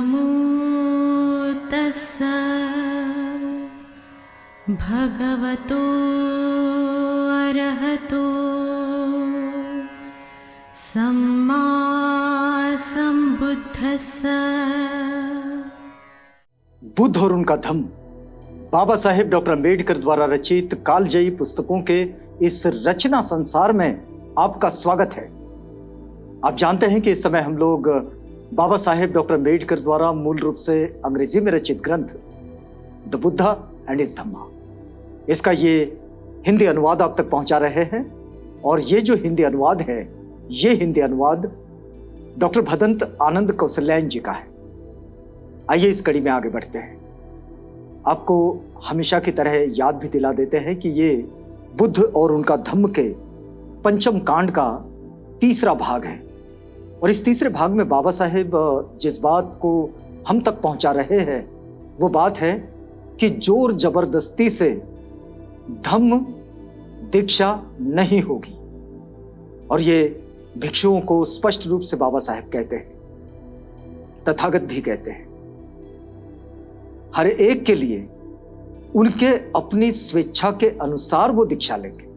नमो तस्स भगवतो अरहतो सम्मा संबुद्धस्स। बुद्ध और उनका धम्म बाबा साहेब डॉक्टर अम्बेडकर द्वारा रचित कालजयी पुस्तकों के इस रचना संसार में आपका स्वागत है। आप जानते हैं कि इस समय हम लोग बाबा साहेब डॉक्टर अम्बेडकर द्वारा मूल रूप से अंग्रेजी में रचित ग्रंथ द बुद्धा एंड हिज धम्मा, इसका ये हिंदी अनुवाद आप तक पहुंचा रहे हैं। और ये जो हिंदी अनुवाद है, ये हिंदी अनुवाद डॉक्टर भदंत आनंद कौशल्यायन जी का है। आइए इस कड़ी में आगे बढ़ते हैं। आपको हमेशा की तरह याद भी दिला देते हैं कि ये बुद्ध और उनका धम्म के पंचम कांड का तीसरा भाग है। और इस तीसरे भाग में बाबा साहेब जिस बात को हम तक पहुंचा रहे हैं वो बात है कि जोर जबरदस्ती से धम्म दीक्षा नहीं होगी। और ये भिक्षुओं को स्पष्ट रूप से बाबा साहेब कहते हैं, तथागत भी कहते हैं। हर एक के लिए उनके अपनी स्वेच्छा के अनुसार वो दीक्षा लेंगे।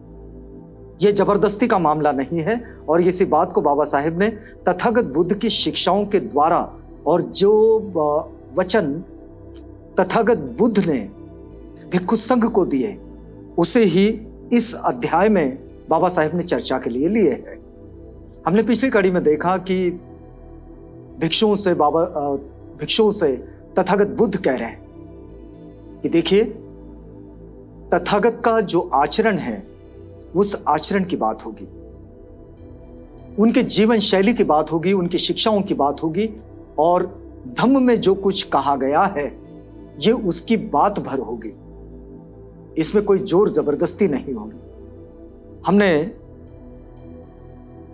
ये जबरदस्ती का मामला नहीं है। और इसी बात को बाबा साहेब ने तथागत बुद्ध की शिक्षाओं के द्वारा और जो वचन तथागत बुद्ध ने भिक्षु संघ को दिए उसे ही इस अध्याय में बाबा साहेब ने चर्चा के लिए लिए हैं। हमने पिछली कड़ी में देखा कि भिक्षुओं से तथागत बुद्ध कह रहे हैं कि देखिए, तथागत का जो आचरण है उस आचरण की बात होगी, उनके जीवन शैली की बात होगी, उनकी शिक्षाओं की बात होगी। और धम्म में जो कुछ कहा गया है ये उसकी बात भर होगी, इसमें कोई जोर जबरदस्ती नहीं होगी। हमने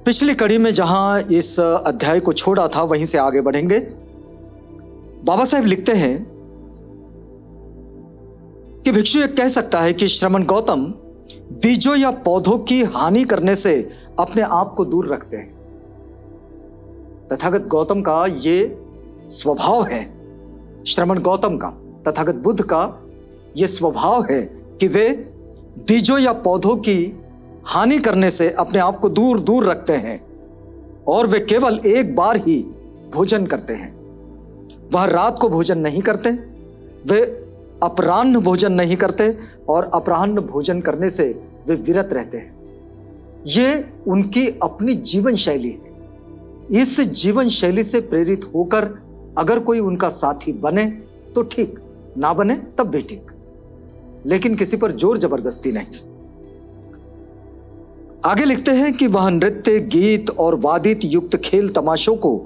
पिछली कड़ी में जहां इस अध्याय को छोड़ा था वहीं से आगे बढ़ेंगे। बाबा साहेब लिखते हैं कि भिक्षु ये कह सकता है कि श्रमण गौतम बीजों या पौधों की हानि करने से अपने आप को दूर रखते हैं। तथागत गौतम का ये स्वभाव है, श्रमण गौतम का, तथागत बुद्ध का ये स्वभाव है कि वे बीजों या पौधों की हानि करने से अपने आप को दूर दूर रखते हैं। और वे केवल एक बार ही भोजन करते हैं। वह रात को भोजन नहीं करते, वे अपराह्न भोजन नहीं करते और अपराह्न भोजन करने से वे विरत रहते हैं। ये उनकी अपनी जीवन शैली है। इस जीवन शैली से प्रेरित होकर अगर कोई उनका साथी बने तो ठीक, ना बने तब भी ठीक, लेकिन किसी पर जोर जबरदस्ती नहीं। आगे लिखते हैं कि वह नृत्य, गीत और वादित युक्त खेल तमाशों को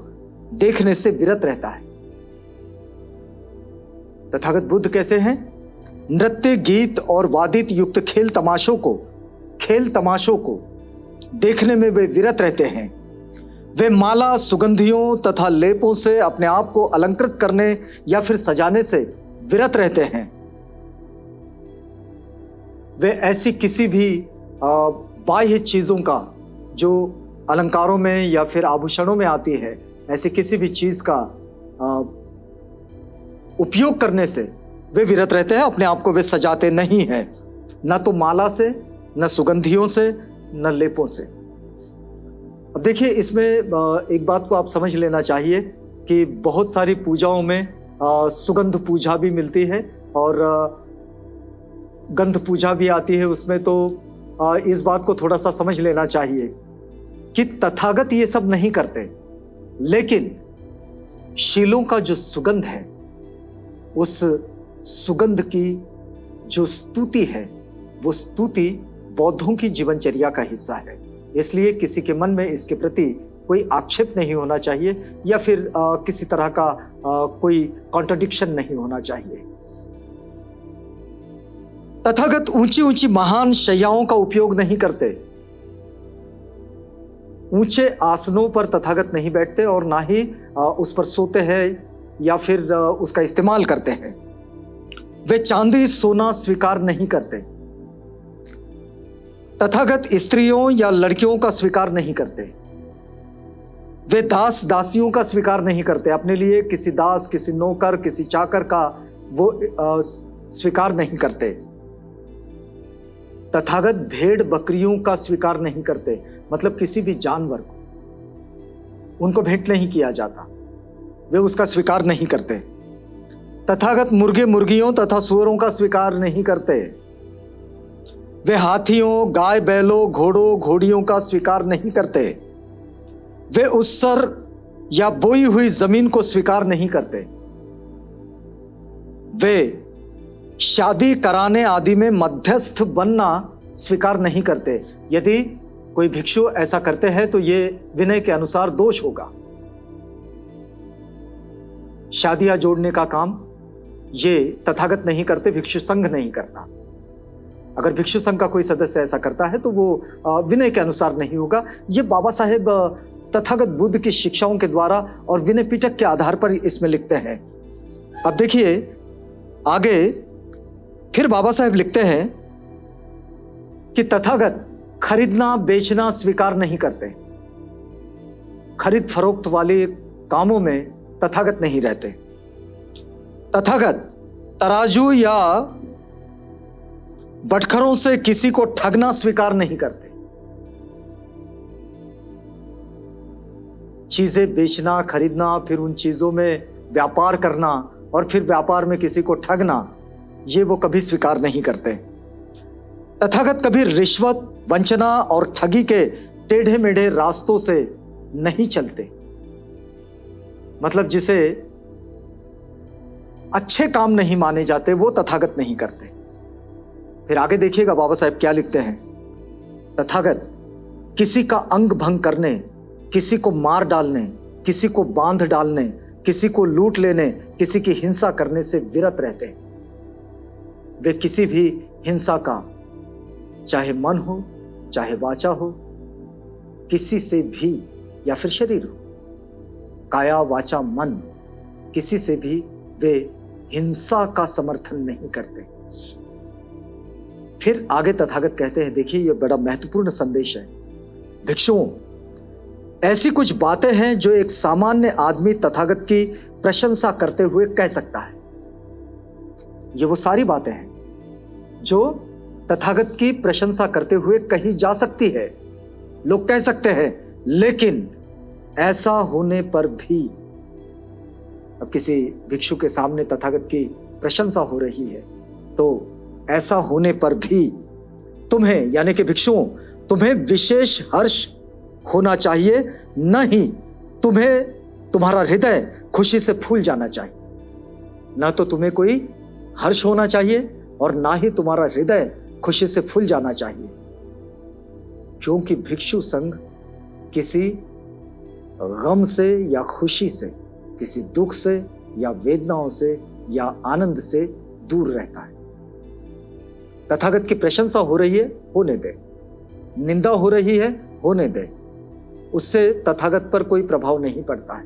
देखने से विरत रहता है। तथागत बुद्ध कैसे हैं? नृत्य, गीत और वादित युक्त खेल तमाशों को देखने में वे विरत रहते हैं। वे माला, सुगंधियों तथा लेपों से अपने आप को अलंकृत करने या फिर सजाने से विरत रहते हैं। वे ऐसी किसी भी बाह्य चीजों का जो अलंकारों में या फिर आभूषणों में आती है, ऐसी किसी भी चीज का उपयोग करने से वे विरत रहते हैं। अपने आप को वे सजाते नहीं हैं, न तो माला से, न सुगंधियों से, न लेपों से। अब देखिए, इसमें एक बात को आप समझ लेना चाहिए कि बहुत सारी पूजाओं में सुगंध पूजा भी मिलती है और गंध पूजा भी आती है। उसमें तो इस बात को थोड़ा सा समझ लेना चाहिए कि तथागत ये सब नहीं करते, लेकिन शीलों का जो सुगंध है, उस सुगंध की जो स्तुति है, वो स्तुति बौद्धों की जीवनचर्या का हिस्सा है। इसलिए किसी के मन में इसके प्रति कोई आक्षेप नहीं होना चाहिए या फिर किसी तरह का कोई कॉन्ट्रडिक्शन नहीं होना चाहिए। तथागत ऊंची ऊंची महान शैयाओं का उपयोग नहीं करते। ऊंचे आसनों पर तथागत नहीं बैठते और ना ही उस पर सोते हैं या फिर उसका इस्तेमाल करते हैं। वे चांदी सोना स्वीकार नहीं करते। तथागत स्त्रियों या लड़कियों का स्वीकार नहीं करते। वे दास दासियों का स्वीकार नहीं करते, अपने लिए किसी दास, किसी नौकर, किसी चाकर का वो स्वीकार नहीं करते। तथागत भेड़ बकरियों का स्वीकार नहीं करते, मतलब किसी भी जानवर को उनको भेंट नहीं किया जाता, वे उसका स्वीकार नहीं करते। तथागत मुर्गे मुर्गियों तथा सूअरों का स्वीकार नहीं करते। वे हाथियों, गाय बैलों, घोड़ों घोड़ियों का स्वीकार नहीं करते। वे उत्सर या बोई हुई जमीन को स्वीकार नहीं करते। वे शादी कराने आदि में मध्यस्थ बनना स्वीकार नहीं करते। यदि कोई भिक्षु ऐसा करते हैं तो ये विनय के अनुसार दोष होगा। शादियां जोड़ने का काम ये तथागत नहीं करते, भिक्षु संघ नहीं करता। अगर भिक्षु संघ का कोई सदस्य ऐसा करता है तो वो विनय के अनुसार नहीं होगा। ये बाबा साहेब तथागत बुद्ध की शिक्षाओं के द्वारा और विनय पिटक के आधार पर इसमें लिखते हैं। अब देखिए आगे फिर बाबा साहेब लिखते हैं कि तथागत खरीदना बेचना स्वीकार नहीं करते। खरीद फरोख्त वाले कामों में तथागत नहीं रहते। तथागत तराजू या बटखरों से किसी को ठगना स्वीकार नहीं करते। चीजें बेचना, खरीदना, फिर उन चीजों में व्यापार करना और फिर व्यापार में किसी को ठगना, ये वो कभी स्वीकार नहीं करते। तथागत कभी रिश्वत, वंचना और ठगी के टेढ़े मेढ़े रास्तों से नहीं चलते। मतलब जिसे अच्छे काम नहीं माने जाते वो तथागत नहीं करते। फिर आगे देखिएगा बाबा साहेब क्या लिखते हैं। तथागत किसी का अंग भंग करने, किसी को मार डालने, किसी को बांध डालने, किसी को लूट लेने, किसी की हिंसा करने से विरत रहते हैं। वे किसी भी हिंसा का, चाहे मन हो चाहे वाचा हो, किसी से भी या फिर शरीर हो, काया वाचा मन, किसी से भी वे हिंसा का समर्थन नहीं करते। फिर आगे तथागत कहते हैं, देखिए यह बड़ा महत्वपूर्ण संदेश है। भिक्षुओं, ऐसी कुछ बातें हैं जो एक सामान्य आदमी तथागत की प्रशंसा करते हुए कह सकता है। ये वो सारी बातें हैं जो तथागत की प्रशंसा करते हुए कही जा सकती है, लोग कह सकते हैं। लेकिन ऐसा होने पर भी, अब किसी भिक्षु के सामने तथागत की प्रशंसा हो रही है, तो ऐसा होने पर भी तुम्हें, यानी कि भिक्षुओं, तुम्हें विशेष हर्ष होना चाहिए, नहीं तुम्हें तुम्हारा हृदय खुशी से फूल जाना चाहिए। ना तो तुम्हें कोई हर्ष होना चाहिए और ना ही तुम्हारा हृदय खुशी से फूल जाना चाहिए, क्योंकि भिक्षु संघ किसी गम से या खुशी से, किसी दुख से या वेदनाओं से या आनंद से दूर रहता है। तथागत की प्रशंसा हो रही है, होने दे। निंदा हो रही है, होने दे। उससे तथागत पर कोई प्रभाव नहीं पड़ता है।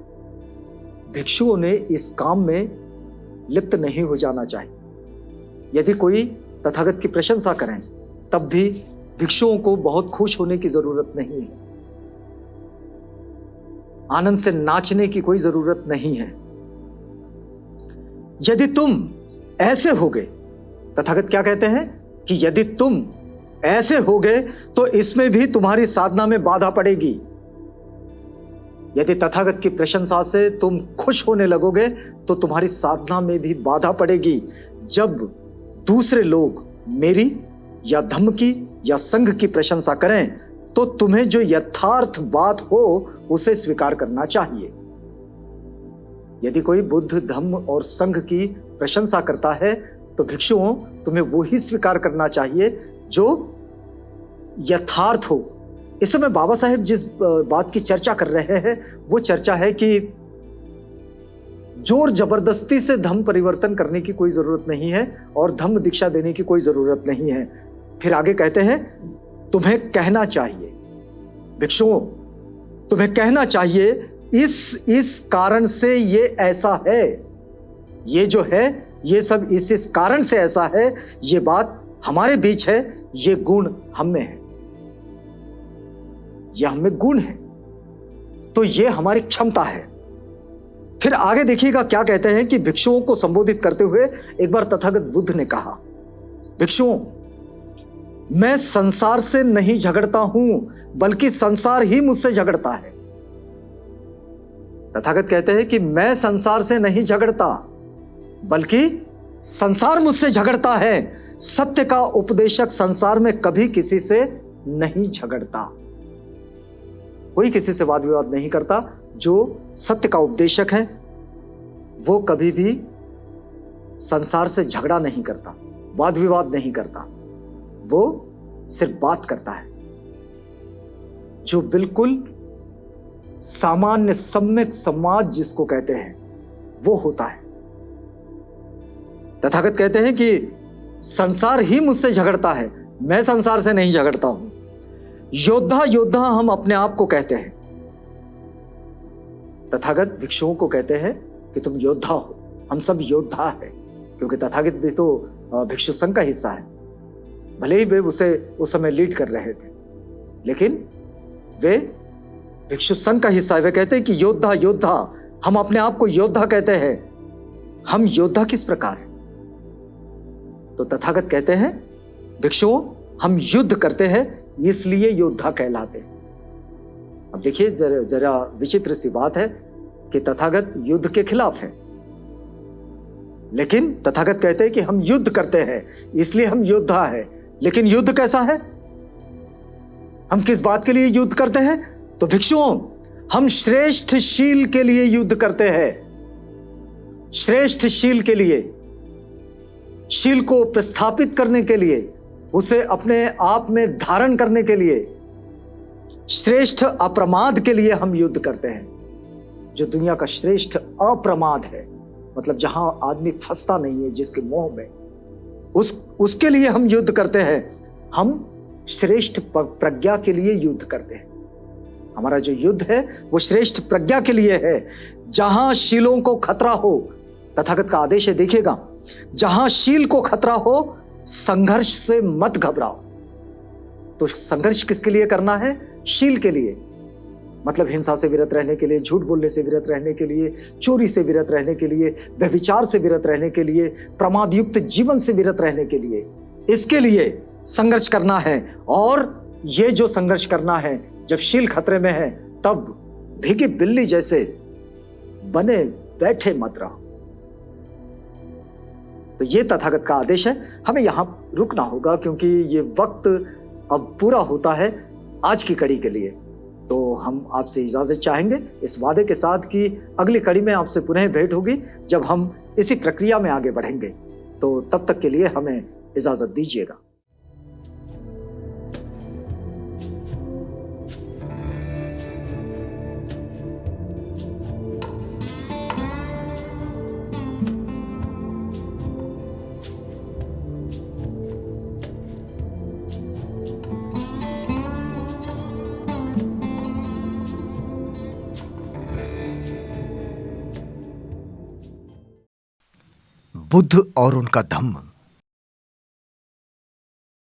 भिक्षुओं ने इस काम में लिप्त नहीं हो जाना चाहिए। यदि कोई तथागत की प्रशंसा करें तब भी भिक्षुओं को बहुत खुश होने की जरूरत नहीं है, आनंद से नाचने की कोई जरूरत नहीं है। यदि तुम ऐसे होगे, तथागत क्या कहते हैं कि यदि तुम ऐसे होगे तो इसमें भी तुम्हारी साधना में बाधा पड़ेगी। यदि तथागत की प्रशंसा से तुम खुश होने लगोगे तो तुम्हारी साधना में भी बाधा पड़ेगी। जब दूसरे लोग मेरी या धम्म की या संघ की प्रशंसा करें तो तुम्हें जो यथार्थ बात हो उसे स्वीकार करना चाहिए। यदि कोई बुद्ध, धम्म और संघ की प्रशंसा करता है तो भिक्षुओं, तुम्हें वो ही स्वीकार करना चाहिए जो यथार्थ हो। इस समय बाबा साहेब जिस बात की चर्चा कर रहे हैं वो चर्चा है कि जोर जबरदस्ती से धम्म परिवर्तन करने की कोई जरूरत नहीं है और धम्म दीक्षा देने की कोई जरूरत नहीं है। फिर आगे कहते हैं, तुम्हें कहना चाहिए, भिक्षुओं तुम्हें कहना चाहिए, इस कारण से ये ऐसा है, ये जो है ये सब इस कारण से ऐसा है, ये बात हमारे बीच है, ये गुण हम में है, यह हमें गुण है। तो ये हमारी क्षमता है। फिर आगे देखिएगा क्या कहते हैं कि भिक्षुओं को संबोधित करते हुए एक बार तथागत बुद्ध ने कहा, भिक्षुओं, मैं संसार से नहीं झगड़ता हूं, बल्कि संसार ही मुझसे झगड़ता है। तथागत कहते हैं कि मैं संसार से नहीं झगड़ता, बल्कि संसार मुझसे झगड़ता है। सत्य का उपदेशक संसार में कभी किसी से नहीं झगड़ता। कोई किसी से वाद विवाद नहीं करता। जो सत्य का उपदेशक है वो कभी भी संसार से झगड़ा नहीं करता, वाद विवाद नहीं करता। वो सिर्फ बात करता है जो बिल्कुल सामान्य सम्यक समाज जिसको कहते हैं वो होता है। तथागत कहते हैं कि संसार ही मुझसे झगड़ता है, मैं संसार से नहीं झगड़ता हूं। योद्धा योद्धा हम अपने आप को कहते हैं। तथागत भिक्षुओं को कहते हैं कि तुम योद्धा हो, हम सब योद्धा है, क्योंकि तथागत भी तो भिक्षु संघ का हिस्सा है। भले ही वे उसे उस समय लीड कर रहे थे, लेकिन वे भिक्षु संघ का हिस्सा है। वे कहते हैं कि योद्धा योद्धा, हम अपने आप को योद्धा कहते हैं। हम योद्धा किस प्रकार हैं? तो तथागत कहते हैं, भिक्षुओं, हम युद्ध करते हैं इसलिए योद्धा कहलाते हैं। अब देखिए जरा विचित्र सी बात है कि तथागत युद्ध के खिलाफ है, लेकिन तथागत कहते हैं कि हम युद्ध करते हैं इसलिए हम योद्धा है। लेकिन युद्ध कैसा है? हम किस बात के लिए युद्ध करते हैं? तो भिक्षुओं, हम श्रेष्ठ शील के लिए युद्ध करते हैं। श्रेष्ठ शील के लिए, शील को प्रस्थापित करने के लिए, उसे अपने आप में धारण करने के लिए, श्रेष्ठ अप्रमाद के लिए हम युद्ध करते हैं। जो दुनिया का श्रेष्ठ अप्रमाद है, मतलब जहां आदमी फंसता नहीं है जिसके मोह में, उसके लिए हम युद्ध करते हैं। हम श्रेष्ठ प्रज्ञा के लिए युद्ध करते हैं। हमारा जो युद्ध है वो श्रेष्ठ प्रज्ञा के लिए है। जहां शीलों को खतरा हो, तथागत का आदेश है, देखिएगा, जहां शील को खतरा हो संघर्ष से मत घबराओ। तो संघर्ष किसके लिए करना है? शील के लिए, मतलब हिंसा से विरत रहने के लिए, झूठ बोलने से विरत रहने के लिए, चोरी से विरत रहने के लिए, व्यभिचार से विरत रहने के लिए, प्रमादयुक्त जीवन से विरत रहने के लिए, इसके लिए संघर्ष करना है। और ये जो संघर्ष करना है, जब शील खतरे में है तब भीगी बिल्ली जैसे बने बैठे मत रहो। तो ये तथागत का आदेश है। हमें यहां रुकना होगा क्योंकि ये वक्त अब पूरा होता है आज की कड़ी के लिए। तो हम आपसे इजाजत चाहेंगे इस वादे के साथ कि अगली कड़ी में आपसे पुनः भेंट होगी जब हम इसी प्रक्रिया में आगे बढ़ेंगे। तो तब तक के लिए हमें इजाजत दीजिएगा। बुद्ध और उनका धम्म।